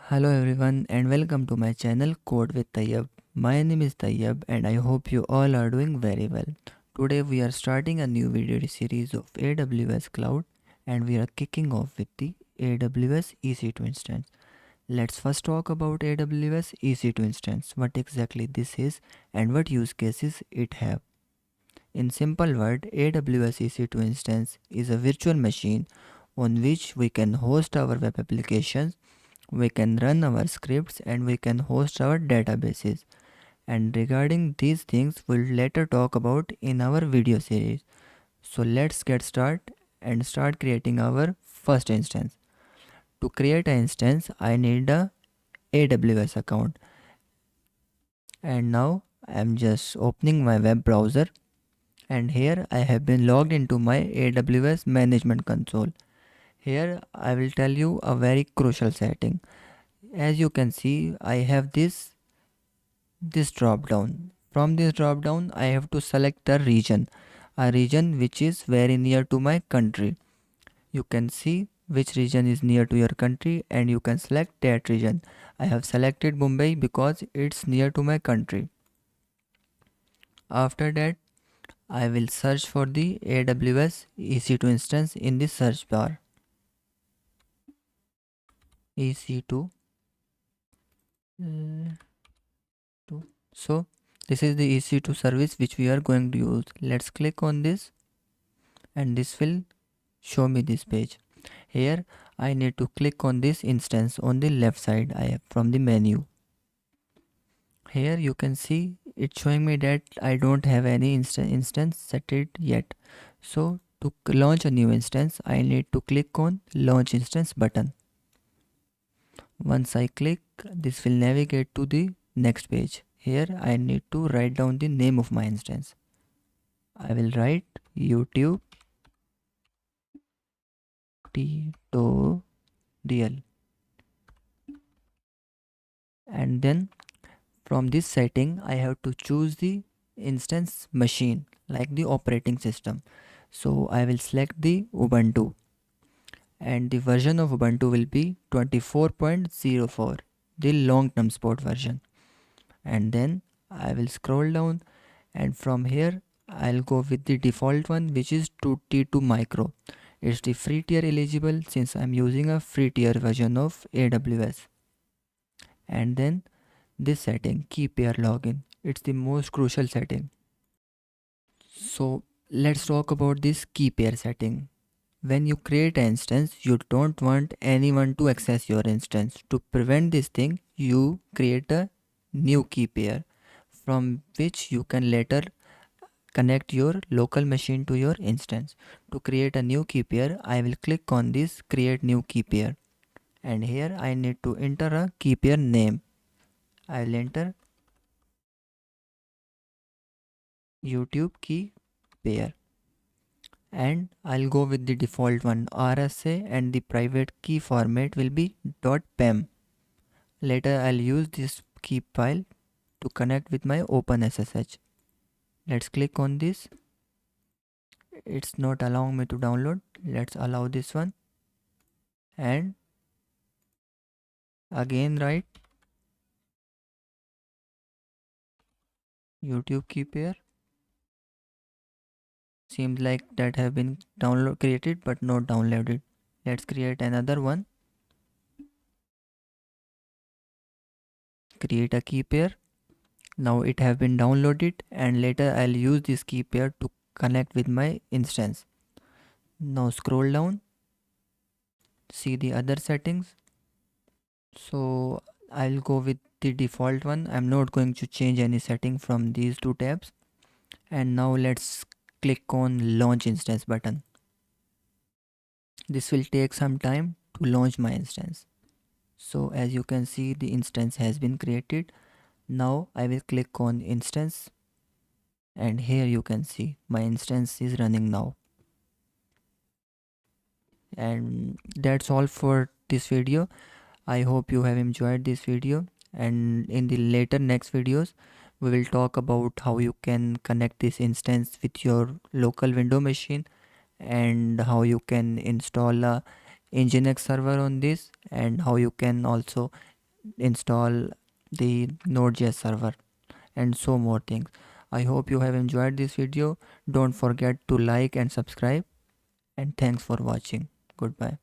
Hello everyone and welcome to my channel Code with Tayyab. My name is Tayyab and I hope you all are doing very well. Today we are starting a new video series of AWS Cloud and we are kicking off with the AWS EC2 instance. Let's first talk about AWS EC2 instance, what exactly this is and what use cases it have. In simple word, AWS EC2 instance is a virtual machine on which we can host our web applications, we can run our scripts, and we can host our databases. And regarding these things, we'll later talk about in our video series. So let's get started and start creating our first instance. To create an instance, I need a AWS account. And now I'm just opening my web browser, and here I have been logged into my AWS management console. Here I will tell you a very crucial setting. As you can see, I have this drop down. From this drop down I have to select a region which is very near to my country. You can see which region is near to your country and you can select that region. I have selected Mumbai because it's near to my country. After that, I will search for the AWS EC2 instance in the search bar. EC2 So this is the EC2 service which we are going to use. Let's click on this and this will show me this page. Here I need to click on this instance on the left side from the menu. Here you can see it's showing me that I don't have any instance set it yet. So to launch a new instance, I need to click on launch instance button. Once I click, this will navigate to the next page. Here I need to write down the name of my instance. I will write YouTube tutorial, and then from this setting I have to choose the instance machine like the operating system. So I will select the Ubuntu and the version of Ubuntu will be 24.04, the long term support version. And then I will scroll down and from here I'll go with the default one which is 2T2 micro. It's the free tier eligible since I'm using a free tier version of AWS. And then this setting, key pair login, it's the most crucial setting. So let's talk about this key pair setting. When you create an instance, you don't want anyone to access your instance. To prevent this thing, you create a new key pair from which you can later connect your local machine to your instance. To create a new key pair, I will click on this create new key pair, and here I need to enter a key pair name. I will enter YouTube key pair and I'll go with the default one RSA, and the private key format will be .pem. Later I'll use this key file to connect with my OpenSSH. Let's click on this. It's not allowing me to download. Let's allow this one and again write YouTube key pair. Seems like that have been created but not downloaded. Let's create another one. Create a key pair. Now it have been downloaded and later I'll use this key pair to connect with my instance. Now scroll down, see the other settings. So I'll go with the default one. I'm not going to change any setting from these two tabs. And now let's click on launch instance button. This will take some time to launch my instance. So as you can see, the instance has been created. Now I will click on instance and here you can see my instance is running now. And that's all for this video. I hope you have enjoyed this video, and in the later next videos we will talk about how you can connect this instance with your local window machine and how you can install a Nginx server on this and how you can also install the Node.js server, and so more things. I hope you have enjoyed this video. Don't forget to like and subscribe, and thanks for watching. Goodbye.